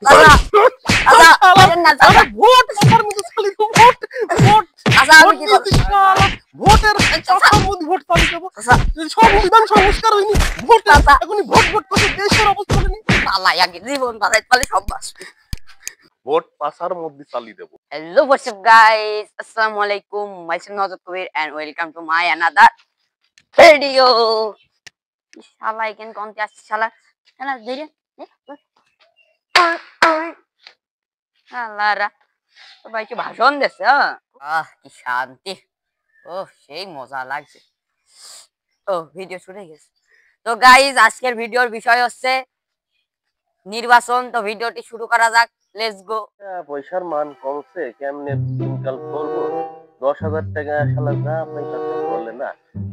Vote আমার মধ্যে চালি ভোট ভোট আমি কি ভোটের মধ্যে ভোট চালি দেবো সংবিধান সংস্কার হয়নি ভোট এখনই ভোট ভোট করে দেশের অবস্থা হয়নি জীবন বাঁচাইতে পারলে সব বাঁচবে। ভোট পাসার মধ্যে চালি দেবো। Hello, what's up guys? Assalamualaikum. Myself Nazat Kabir and welcome to my another video. Inshallah, I can contact inshallah. Inshallah, dere. আল্লাহরা সবাইকে ভাষণ দিচ্ছে। কি শান্তি, ও সেই মজা লাগছে। ও ভিডিও শুরু হয়ে গেছে। তো গাইজ আজকের ভিডিওর বিষয় হচ্ছে নির্বাচন। তো ভিডিওটি শুরু করা যাক, লেটস গো। পয়সার মান কমছে, কেমনে দিনকাল করবো? 10,000 টাকা শালা যা পয়সা করলে না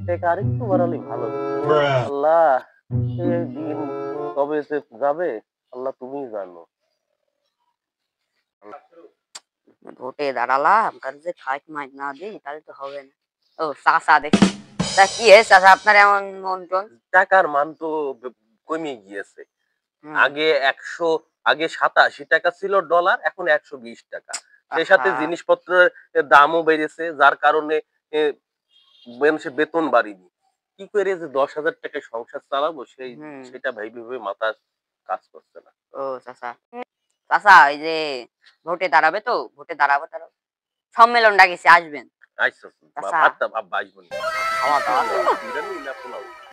টাকা আরেকটু বাড়ালে ভালো। আল্লাহ এই দিন কবে যে যাবে আল্লাহ তুমিই জানো। ভোটে দাঁড়ালাম, কার যে খাট মাইট না দিই তাহলে তো হবে না। ও চাচা দেখি, তা কি চাচা আপনার এমন মন্ত্রণ? টাকার মান তো কমে গিয়েছে। আগে 87 টাকা ছিল ডলার, এখন 120 টাকা। সেই সাথে জিনিসপত্রের দামও বেড়েছে, যার কারণে মানুষের বেতন বাড়েনি। কি করে যে 10,000 টাকায় সংসার চালাবো সেটা ভেবে মাথা কাজ করছে না। ও চাচা চাচা এই যে ভোটে দাঁড়াবে, তো ভোটে দাঁড়াবো সম্মেলন ডাকিছে, আসবেন?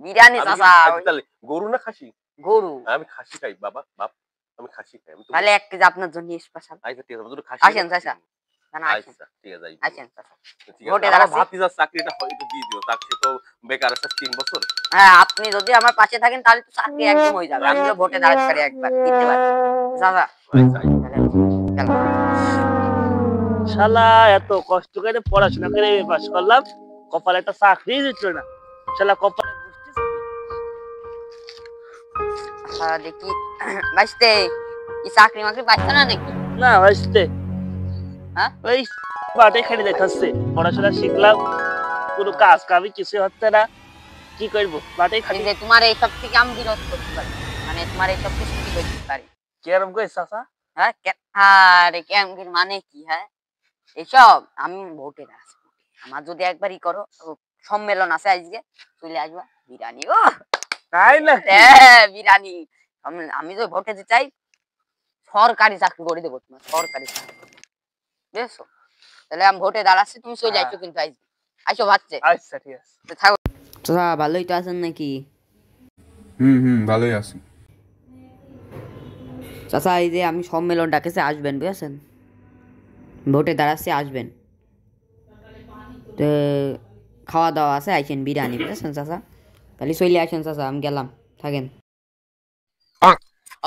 বিরিয়ানি চাচা। গরু না খাসি? গরু। আমি খাসি খাই বাবা, বাপ আমি খাসি খাই। তাহলে 1 কেজি আপনার জন্য স্পেশাল। আচ্ছা ঠিক আছে, খাসি আসেন চাচা। আচ্ছা ঠিক আছে, আসেন চাচা। ভোটে দাঁড়াচ্ছি, ভাতিজার চাকরিটা হয়তো দিয়ে দিও, তাকে তো বেকার আছে 3 বছর। হ্যাঁ, আপনি যদি আমার পাশে থাকেন তাহলে তো চাকরি একদম হয়ে যাবে। আমি তো ভোটে দাঁড়াতে পারি, একবার দিতে পারি চাচা। শালা এত কষ্ট করে পড়াশোনা করে পাস করলাম, কপালে একটা চাকরি দিত না। শালা কপালে দেখি বাঁচতে কি চাকরি মাকরি পাইছে না নাকি? না বাঁচতে, হ্যাঁ ওই বাটে খালি দেখাচ্ছে। পড়াশোনা শিখলাম, কোনো কাজ কামি কিছু হচ্ছে না, কি করবো? বাটে খালি। তোমার এই সব থেকে আমি বিরোধ করতে পারি, মানে তোমার এই সব কিছু কি করতে পারি। কেরম কই চাচা? হ্যাঁ আরে কেমন মানে কি? হ্যাঁ এইসব আমি ভোটে দাঁড়াচ্ছি, আমার যদি একবারই করো, সম্মেলন আছে আজকে, চলে আসবা। বিরিয়ানি, ও তাই না? হ্যাঁ বিরিয়ানি। আমি তো ভোটে দিতে চাই, সরকারি চাকরি করে দেবো তোমার, সরকারি চাকরি, বুঝছো? তাহলে আমি ভোটে দাঁড়াচ্ছি, তুমি চলে আসছো কিন্তু আজকে, আইসো ভাবছে। আচ্ছা ঠিক আছে, থাকো। চাচা ভালোই তো আছেন নাকি? ভালোই আছি। চাচা এই যে আমি সম্মেলন ডাকেছে, আসবেন বুঝেছেন? ভোটে দাঁড়াচ্ছি, আসবেন। তো খাওয়া দাওয়া আছে, আইসেন বিরিয়ানি, বুঝেছেন চাচা? তাহলে চলে আসেন চাচা, আমি গেলাম, থাকেন।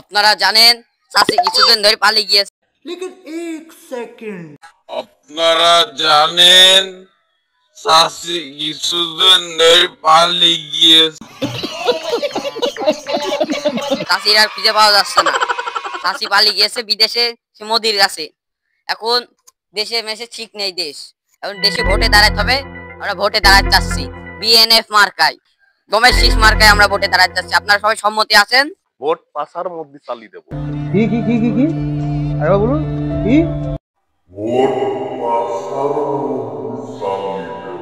আপনারা জানেন চাচি কিছুদিন ধরে পালিয়ে গিয়েছে। लेकिन एक सेकंड, আপনারা জানেন চাচি কিছুদিন ধরে পালিয়ে গিয়েছে। চাচির আর খুঁজে পাওয়া যাচ্ছে না। চাচি পালিয়ে গিয়েছে বিদেশে, সে মোদির কাছে। এখন দেশে মেশে ঠিক নেই দেশ, এখন দেশে ভোটে দাঁড়াতে হবে। আমরা ভোটে দাঁড়াতে চাচ্ছি বিএনএফ মার্কায়, গমের শীষ মার্কায় আমরা ভোটে দাঁড়াতে চাচ্ছি। আপনারা সবাই সম্মতি আছেন? ভোট পাসার মধ্যে চালি দেবো। কি আরে বলুন কি? ভোট পাসার মধ্যে চালি দেব।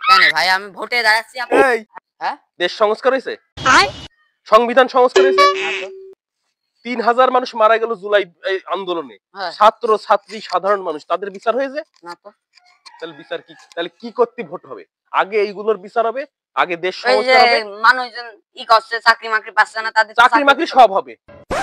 কেন ভাই আমি ভোটে দাঁড়াচ্ছি? হ্যাঁ দেশ সংস্কার হয়েছে, সংবিধান সংস্কার হয়েছে। 3,000 মানুষ মারা গেল জুলাই আন্দোলনে, ছাত্র ছাত্রী সাধারণ মানুষ, তাদের বিচার হয়েছে না তো? তাহলে বিচার কি? তাহলে কি করতে ভোট হবে? আগে এইগুলোর বিচার হবে, আগে দেশ সংস্কার হবে। মানুষজন ই করছে, চাকরি মাকরি পাচ্ছে না, তাদের চাকরি মাকরি সব হবে।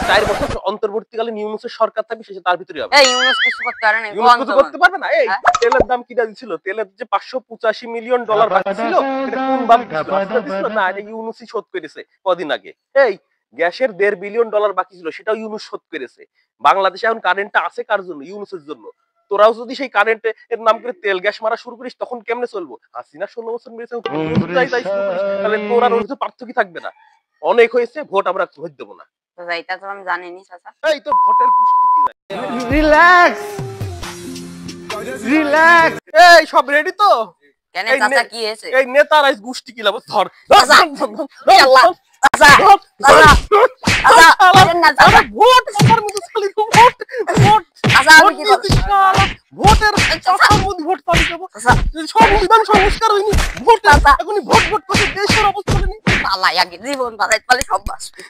4 বছর অন্তর্বর্তীকালীন ইউনূসের সরকার থাকবে, শেষে তার ভিতরে হবে। এই ইউনূস কিছু করতে পারে না, ইউনূস কিছু করতে পারবে না। এই তেলের দাম কি দিছিল? তেলের যে 585 মিলিয়ন ডলার বাকি ছিল, এটা কোন বাপ দিছিল? না, এটা ইউনূসই শোধ করেছে কদিন আগে। এই গ্যাসের 1.5 বিলিয়ন ডলার বাকি ছিল, সেটাও ইউনূস শোধ করেছে। বাংলাদেশে এখন কারেন্টটা আছে কার জন্য? ইউনূসের জন্য। তোরাও যদি সেই কারেন্টে এর নাম করে তেল গ্যাস মারা শুরু করিস, তখন কেমনে চলবো? হাসিনা 16 বছর মেরেছে, তাহলে তোর আর ওর পার্থক্য থাকবে না। অনেক হয়েছে, ভোট আমরা ভোট দেবো না। এটা তো আমি জানিনি চাচা। এই তোর ভোটের পুষ্টি কি? Relax relax. এই সব রেডি তো? কেন এই চাচা নে- কি হয়েছে? এই নেতার আইস গোষ্ঠী কি লাভ ধর চাচা, এই আল্লাহ, চাচা, চাচা, চাচা, করেন না, চাচা। ভোট আমার মধ্যে চালি ভোট ভোট চাচা, আমি কি করব? ভোটের চাচা। চাচার মধ্যে ভোট পালি দেবো চাচা, সংবিধান সংস্কার হয়নি ভোট চাচা। এখনই ভোট ভোট করে দেশের অবস্থা নেই পালাই আগে জীবন বাঁচাইতে পারলে সব বাঁচবে।